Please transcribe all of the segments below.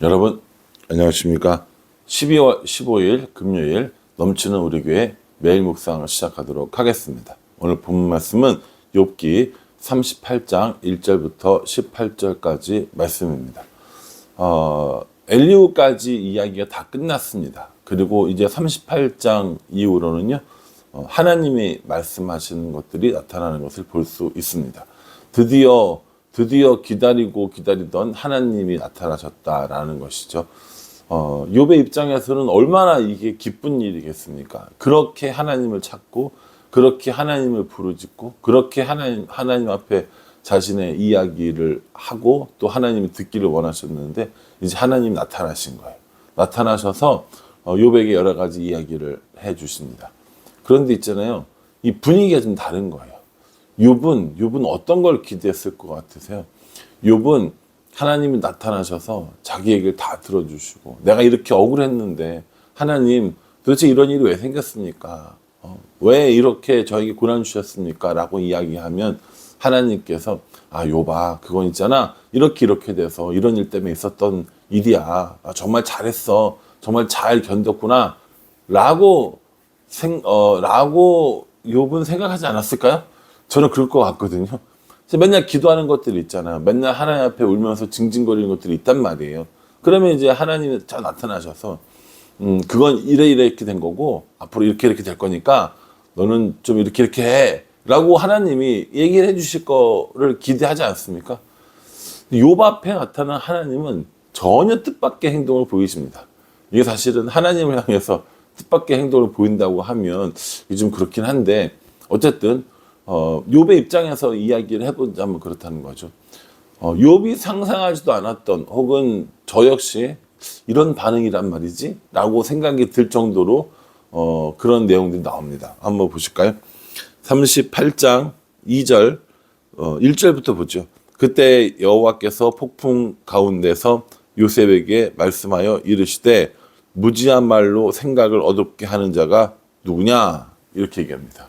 여러분 안녕하십니까? 12월 15일 금요일 넘치는 우리 교회 매일 묵상을 시작하도록 하겠습니다. 오늘 본문 말씀은 욥기 38장 1절부터 18절까지 말씀입니다. 엘리후까지 이야기가 다 끝났습니다. 그리고 이제 38장 이후로는요, 하나님이 말씀하시는 것들이 나타나는 것을 볼 수 있습니다. 드디어 기다리던 하나님이 나타나셨다라는 것이죠. 욥의 입장에서는 얼마나 이게 기쁜 일이겠습니까? 그렇게 하나님을 찾고, 그렇게 하나님을 부르짖고, 그렇게 하나님 앞에 자신의 이야기를 하고, 또 하나님이 듣기를 원하셨는데, 이제 하나님이 나타나신 거예요. 나타나셔서 욥에게 여러 가지 이야기를 해 주십니다. 그런데 있잖아요, 이 분위기가 좀 다른 거예요. 욥은 어떤 걸 기대했을 것 같으세요? 욥은 하나님이 나타나셔서 자기 얘기를 다 들어주시고, 내가 이렇게 억울했는데 하나님 도대체 이런 일이 왜 생겼습니까? 왜 이렇게 저에게 고난 주셨습니까? 라고 이야기하면 하나님께서 욥아, 그건 있잖아, 이렇게 돼서 이런 일 때문에 있었던 일이야. 정말 잘했어, 정말 잘 견뎠구나 라고 욥은 생각하지 않았을까요? 저는 그럴 것 같거든요. 맨날 기도하는 것들이 있잖아요. 맨날 하나님 앞에 울면서 징징거리는 것들이 있단 말이에요. 그러면 이제 하나님이 잘 나타나셔서 그건 이렇게 된 거고 앞으로 이렇게 될 거니까 너는 좀 이렇게 해 라고 하나님이 얘기를 해 주실 거를 기대하지 않습니까? 욥 앞에 나타난 하나님은 전혀 뜻밖의 행동을 보이십니다. 이게 사실은 하나님을 향해서 뜻밖의 행동을 보인다고 하면 좀 그렇긴 한데, 어쨌든 욥의 입장에서 이야기를 해보자면 그렇다는 거죠. 욥이 상상하지도 않았던, 혹은 저 역시 이런 반응이란 말이지? 라고 생각이 들 정도로 그런 내용들이 나옵니다. 한번 보실까요? 38장 2절, 1절부터 보죠. 그때 여호와께서 폭풍 가운데서 요셉에게 말씀하여 이르시되 무지한 말로 생각을 어둡게 하는 자가 누구냐? 이렇게 얘기합니다.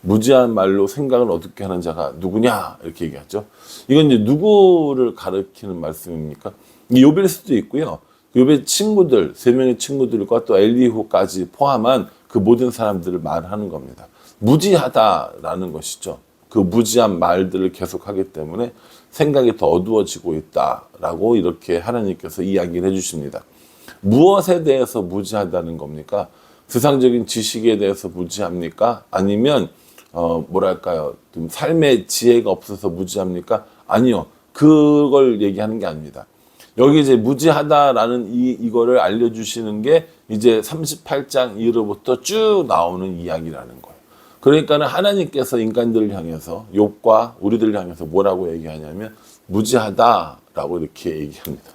무지한 말로 생각을 어둡게 하는 자가 누구냐? 이렇게 얘기하죠. 이건 이제 누구를 가리키는 말씀입니까? 욥일 수도 있고요. 욥의 친구들, 3명의 친구들과 또 엘리후까지 포함한 그 모든 사람들을 말하는 겁니다. 무지하다라는 것이죠. 그 무지한 말들을 계속하기 때문에 생각이 더 어두워지고 있다라고 이렇게 하나님께서 이야기를 해주십니다. 무엇에 대해서 무지하다는 겁니까? 세상적인 지식에 대해서 무지합니까? 아니면 좀 삶의 지혜가 없어서 무지합니까? 아니요. 그걸 얘기하는 게 아닙니다. 여기 이제 무지하다라는 이거를 알려주시는 게 이제 38장 이후로부터 쭉 나오는 이야기라는 거예요. 그러니까는 하나님께서 인간들을 향해서, 욥과 우리들을 향해서 뭐라고 얘기하냐면 무지하다라고 이렇게 얘기합니다.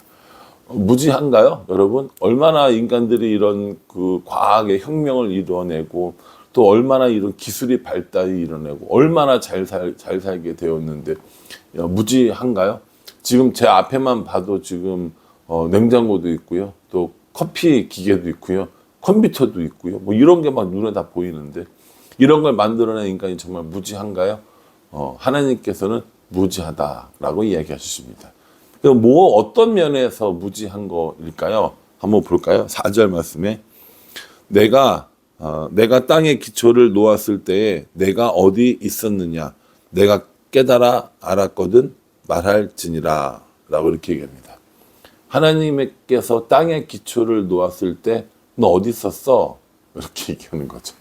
무지한가요, 여러분? 얼마나 인간들이 이런 그 과학의 혁명을 이루어내고, 또 얼마나 이런 기술이 발달이 일어나고, 얼마나 잘 살게 되었는데 무지한가요? 지금 제 앞에만 봐도 지금 냉장고도 있고요, 또 커피 기계도 있고요, 컴퓨터도 있고요, 뭐 이런 게 막 눈에 다 보이는데 이런 걸 만들어낸 인간이 정말 무지한가요? 하나님께서는 무지하다라고 이야기하셨습니다. 뭐 어떤 면에서 무지한 거일까요? 한번 볼까요? 4절 말씀에 내가 땅에 기초를 놓았을 때에 내가 어디 있었느냐? 내가 깨달아 알았거든 말할지니라 라고 이렇게 얘기합니다. 하나님께서 땅에 기초를 놓았을 때 너 어디 있었어? 이렇게 얘기하는 거죠.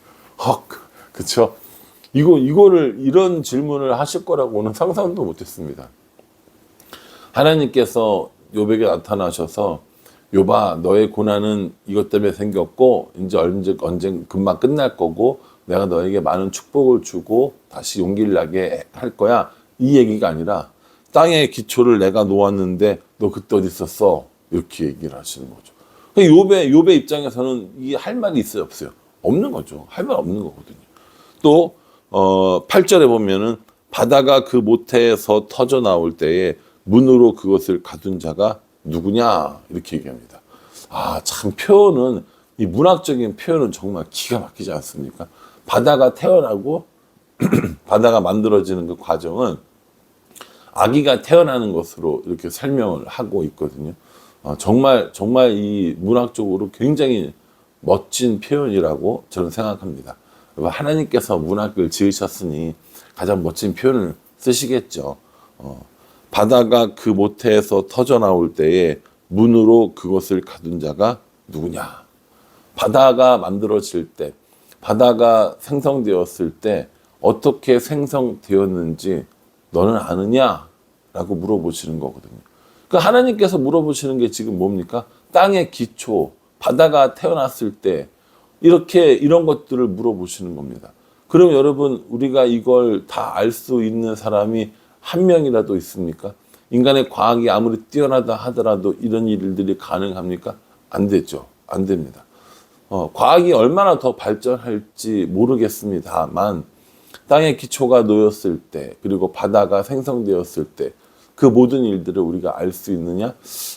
그쵸? 이거를 이런 질문을 하실 거라고는 상상도 못했습니다. 하나님께서 욥에게 나타나셔서 욥아, 너의 고난은 이것 때문에 생겼고 이제 언제 금방 끝날 거고 내가 너에게 많은 축복을 주고 다시 용기를 나게 할 거야, 이 얘기가 아니라 땅에 기초를 내가 놓았는데 너 그때 어디 있었어? 이렇게 얘기를 하시는 거죠. 욥의 입장에서는 이게 할 말이 있어요, 없어요? 없는 거죠. 할 말 없는 거거든요. 또 8절에 보면은 바다가 그 모태에서 터져 나올 때에 문으로 그것을 가둔 자가 누구냐? 이렇게 얘기합니다. 참 표현은, 이 문학적인 표현은 정말 기가 막히지 않습니까? 바다가 태어나고 바다가 만들어지는 그 과정은 아기가 태어나는 것으로 이렇게 설명을 하고 있거든요. 정말 이 문학적으로 굉장히 멋진 표현이라고 저는 생각합니다. 하나님께서 문학을 지으셨으니 가장 멋진 표현을 쓰시겠죠. 바다가 그 모태에서 터져 나올 때에 문으로 그것을 가둔 자가 누구냐? 바다가 만들어질 때, 바다가 생성되었을 때 어떻게 생성되었는지 너는 아느냐? 라고 물어보시는 거거든요. 그러니까 하나님께서 물어보시는 게 지금 뭡니까? 땅의 기초, 바다가 태어났을 때 이런 것들을 물어보시는 겁니다. 그럼 여러분, 우리가 이걸 다 알 수 있는 사람이 한 명이라도 있습니까? 인간의 과학이 아무리 뛰어나다 하더라도 이런 일들이 가능합니까? 안 되죠. 안 됩니다. 과학이 얼마나 더 발전할지 모르겠습니다만 땅의 기초가 놓였을 때, 그리고 바다가 생성되었을 때 그 모든 일들을 우리가 알 수 있느냐?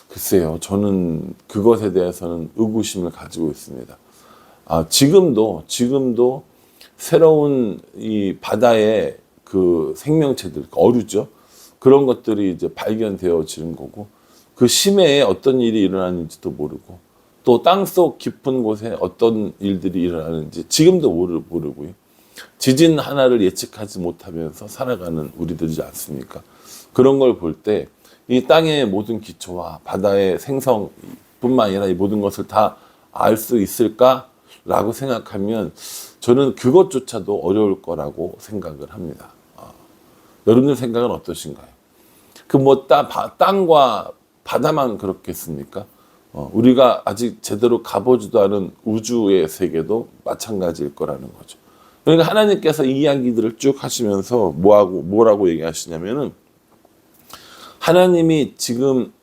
글쎄요. 저는 그것에 대해서는 의구심을 가지고 있습니다. 지금도 새로운 이 바다의 그 생명체들, 어류죠. 그런 것들이 이제 발견되어지는 거고, 그 심해에 어떤 일이 일어나는지도 모르고, 또 땅속 깊은 곳에 어떤 일들이 일어나는지 지금도 모르고요. 지진 하나를 예측하지 못하면서 살아가는 우리들이지 않습니까? 그런 걸 볼 때 이 땅의 모든 기초와 바다의 생성뿐만 아니라 이 모든 것을 다 알 수 있을까라고 생각하면 저는 그것조차도 어려울 거라고 생각을 합니다. 여러분들 생각은 어떠신가요? 땅과 바다만 그렇겠습니까? 우리가 아직 제대로 가보지도 않은 우주의 세계도 마찬가지일 거라는 거죠. 그러니까 하나님께서 이 이야기들을 쭉 하시면서 뭐라고 얘기하시냐면은 하나님이 지금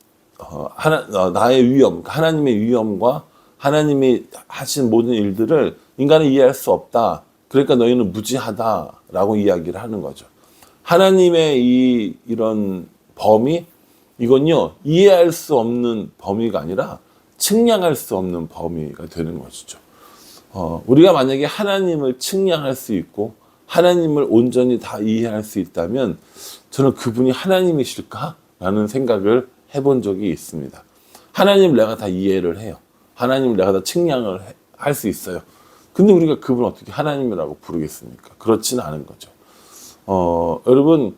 나의 위엄, 하나님의 위엄과 하나님이 하신 모든 일들을 인간은 이해할 수 없다. 그러니까 너희는 무지하다라고 이야기를 하는 거죠. 하나님의 이런 범위, 이건요, 이해할 수 없는 범위가 아니라 측량할 수 없는 범위가 되는 것이죠. 우리가 만약에 하나님을 측량할 수 있고 하나님을 온전히 다 이해할 수 있다면 저는 그분이 하나님이실까? 라는 생각을 해본 적이 있습니다. 하나님을 내가 다 이해를 해요. 하나님을 내가 다 측량을 할 수 있어요. 근데 우리가 그분을 어떻게 하나님이라고 부르겠습니까? 그렇지는 않은 거죠. 여러분,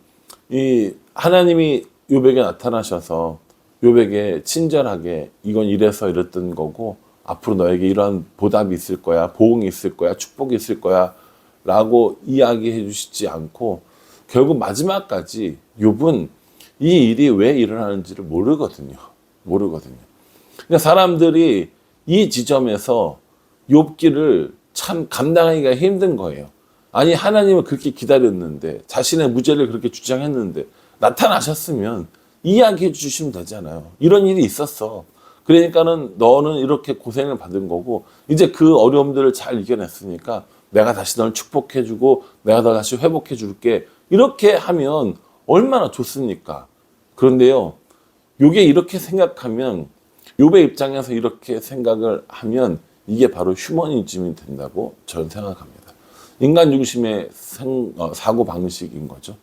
이 하나님이 욥에게 나타나셔서 욥에게 친절하게 이건 이래서 이랬던 거고 앞으로 너에게 이러한 보답이 있을 거야, 보응이 있을 거야, 축복이 있을 거야 라고 이야기해 주시지 않고 결국 마지막까지 욥은 이 일이 왜 일어나는지를 모르거든요. 그러니까 사람들이 이 지점에서 욥기를 참 감당하기가 힘든 거예요. 아니, 하나님을 그렇게 기다렸는데, 자신의 무죄를 그렇게 주장했는데 나타나셨으면 이야기해 주시면 되잖아요. 이런 일이 있었어. 그러니까는 너는 이렇게 고생을 받은 거고 이제 그 어려움들을 잘 이겨냈으니까 내가 다시 널 축복해주고 내가 너 다시 회복해줄게. 이렇게 하면 얼마나 좋습니까? 그런데요, 요게 이렇게 생각하면, 욥의 입장에서 이렇게 생각을 하면 이게 바로 휴머니즘이 된다고 저는 생각합니다. 인간 중심의 사고 방식인 거죠.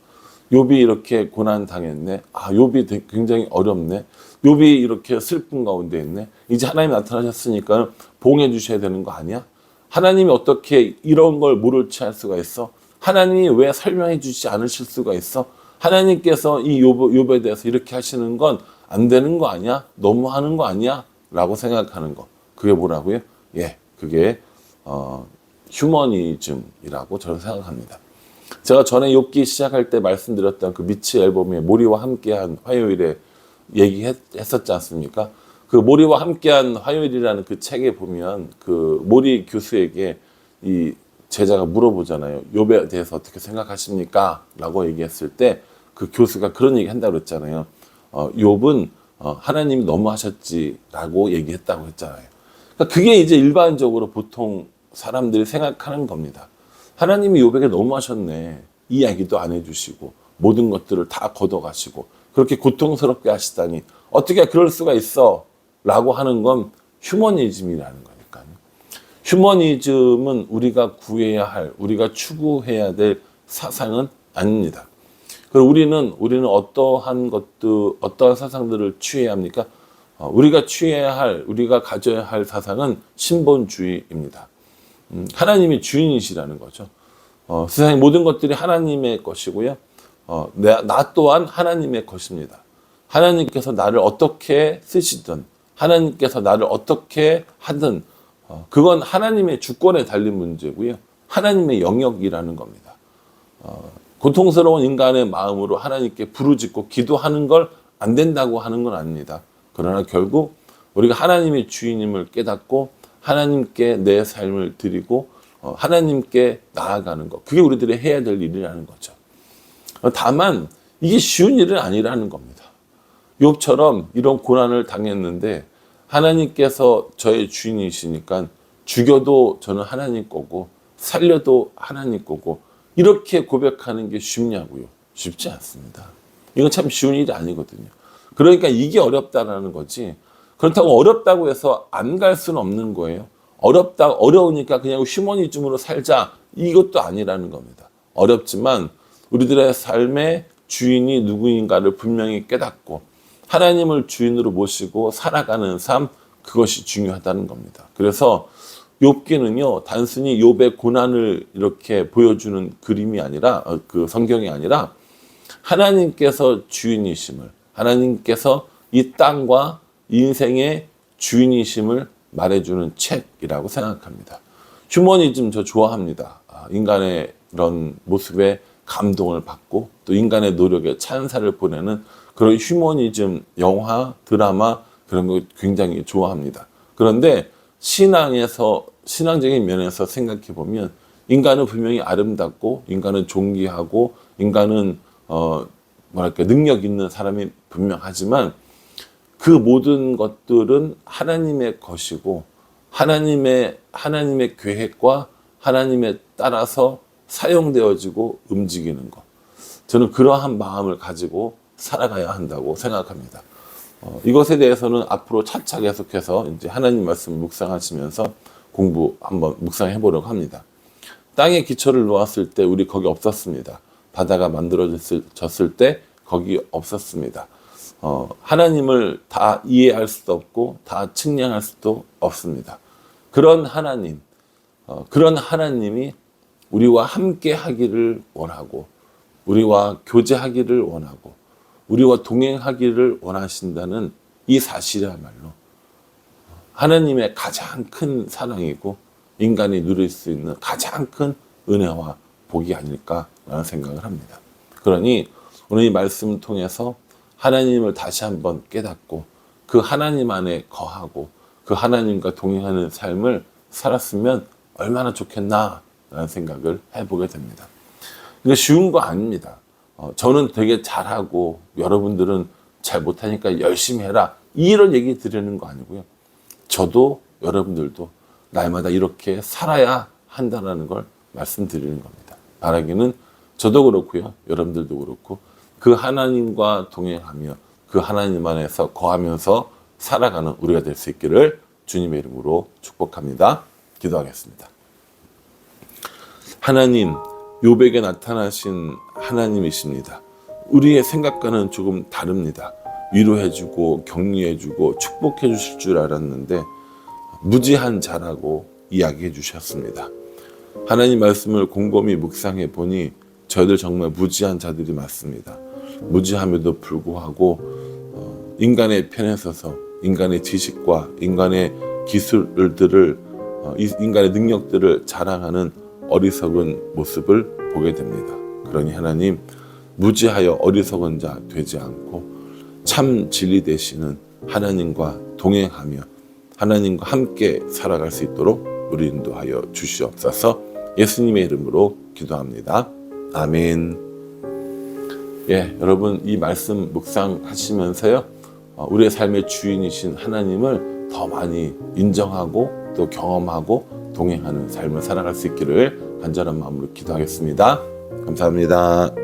욥이 이렇게 고난 당했네. 욥이 굉장히 어렵네. 욥이 이렇게 슬픈 가운데 있네. 이제 하나님 나타나셨으니까 보응해 주셔야 되는 거 아니야? 하나님이 어떻게 이런 걸 모를지 할 수가 있어? 하나님이 왜 설명해 주지 않으실 수가 있어? 하나님께서 이 욥에 대해서 이렇게 하시는 건 안 되는 거 아니야? 너무 하는 거 아니야? 라고 생각하는 거. 그게 뭐라고요? 그게 휴머니즘이라고 저는 생각합니다. 제가 전에 욥기 시작할 때 말씀드렸던 그 미치 앨범의 모리와 함께한 화요일에 얘기했었지 않습니까? 그 모리와 함께한 화요일이라는 그 책에 보면 그 모리 교수에게 이 제자가 물어보잖아요. 욥에 대해서 어떻게 생각하십니까? 라고 얘기했을 때 그 교수가 그런 얘기 한다고 그랬잖아요. 욥은 하나님이 너무 하셨지라고 얘기했다고 했잖아요. 그러니까 그게 이제 일반적으로 보통 사람들이 생각하는 겁니다. 하나님이 욥에게 너무 하셨네. 이야기도 안 해주시고 모든 것들을 다 걷어가시고 그렇게 고통스럽게 하시다니 어떻게 그럴 수가 있어? 라고 하는 건 휴머니즘이라는 거니까요. 휴머니즘은 우리가 구해야 할, 우리가 추구해야 될 사상은 아닙니다. 그리고 우리는 어떠한 사상들을 취해야 합니까? 우리가 취해야 할, 우리가 가져야 할 사상은 신본주의입니다. 하나님이 주인이시라는 거죠. 세상의 모든 것들이 하나님의 것이고요. 나 또한 하나님의 것입니다. 하나님께서 나를 어떻게 쓰시든, 하나님께서 나를 어떻게 하든, 그건 하나님의 주권에 달린 문제고요. 하나님의 영역이라는 겁니다. 고통스러운 인간의 마음으로 하나님께 부르짖고 기도하는 걸 안 된다고 하는 건 아닙니다. 그러나 결국 우리가 하나님의 주인임을 깨닫고 하나님께 내 삶을 드리고 하나님께 나아가는 것, 그게 우리들이 해야 될 일이라는 거죠. 다만 이게 쉬운 일은 아니라는 겁니다. 욥처럼 이런 고난을 당했는데 하나님께서 저의 주인이시니까 죽여도 저는 하나님 거고 살려도 하나님 거고, 이렇게 고백하는 게 쉽냐고요? 쉽지 않습니다. 이건 참 쉬운 일이 아니거든요. 그러니까 이게 어렵다라는 거지, 그렇다고 어렵다고 해서 안 갈 수는 없는 거예요. 어려우니까 그냥 휴머니즘으로 살자, 이것도 아니라는 겁니다. 어렵지만 우리들의 삶의 주인이 누구인가를 분명히 깨닫고 하나님을 주인으로 모시고 살아가는 삶, 그것이 중요하다는 겁니다. 그래서 욥기는요, 단순히 욥의 고난을 이렇게 보여주는 그림이 아니라, 그 성경이 아니라 하나님께서 주인이심을, 하나님께서 이 땅과 인생의 주인이심을 말해주는 책이라고 생각합니다. 휴머니즘 저 좋아합니다. 인간의 이런 모습에 감동을 받고 또 인간의 노력에 찬사를 보내는 그런 휴머니즘 영화, 드라마, 그런 거 굉장히 좋아합니다. 그런데 신앙적인 면에서 생각해 보면 인간은 분명히 아름답고 인간은 존귀하고 인간은 능력 있는 사람이 분명하지만 그 모든 것들은 하나님의 것이고 하나님의 계획과 하나님에 따라서 사용되어지고 움직이는 것. 저는 그러한 마음을 가지고 살아가야 한다고 생각합니다. 이것에 대해서는 앞으로 차차 계속해서 이제 하나님 말씀 묵상하시면서 공부 한번 묵상해 보려고 합니다. 땅에 기초를 놓았을 때 우리 거기 없었습니다. 바다가 만들어졌을 때 거기 없었습니다. 하나님을 다 이해할 수도 없고 다 측량할 수도 없습니다. 그런 하나님이 우리와 함께 하기를 원하고 우리와 교제하기를 원하고 우리와 동행하기를 원하신다는 이 사실이야말로 하나님의 가장 큰 사랑이고 인간이 누릴 수 있는 가장 큰 은혜와 복이 아닐까라는 생각을 합니다. 그러니 오늘 이 말씀을 통해서 하나님을 다시 한번 깨닫고 그 하나님 안에 거하고 그 하나님과 동행하는 삶을 살았으면 얼마나 좋겠나라는 생각을 해보게 됩니다. 이거 쉬운 거 아닙니다. 저는 되게 잘하고 여러분들은 잘 못하니까 열심히 해라, 이런 얘기 드리는 거 아니고요. 저도 여러분들도 날마다 이렇게 살아야 한다는 걸 말씀드리는 겁니다. 바라기는 저도 그렇고요. 여러분들도 그렇고 그 하나님과 동행하며 그 하나님 안에서 거하면서 살아가는 우리가 될 수 있기를 주님의 이름으로 축복합니다. 기도하겠습니다. 하나님, 욥에게 나타나신 하나님이십니다. 우리의 생각과는 조금 다릅니다. 위로해주고 격려해주고 축복해 주실 줄 알았는데 무지한 자라고 이야기해 주셨습니다. 하나님 말씀을 곰곰이 묵상해 보니 저희들 정말 무지한 자들이 많습니다. 무지함에도 불구하고 인간의 편에 서서 인간의 지식과 인간의 기술들을 인간의 능력들을 자랑하는 어리석은 모습을 보게 됩니다. 그러니 하나님, 무지하여 어리석은 자 되지 않고 참 진리 되시는 하나님과 동행하며 하나님과 함께 살아갈 수 있도록 우리 인도하여 주시옵소서. 예수님의 이름으로 기도합니다. 아멘. 여러분 이 말씀 묵상하시면서요, 우리의 삶의 주인이신 하나님을 더 많이 인정하고 또 경험하고 동행하는 삶을 살아갈 수 있기를 간절한 마음으로 기도하겠습니다. 감사합니다.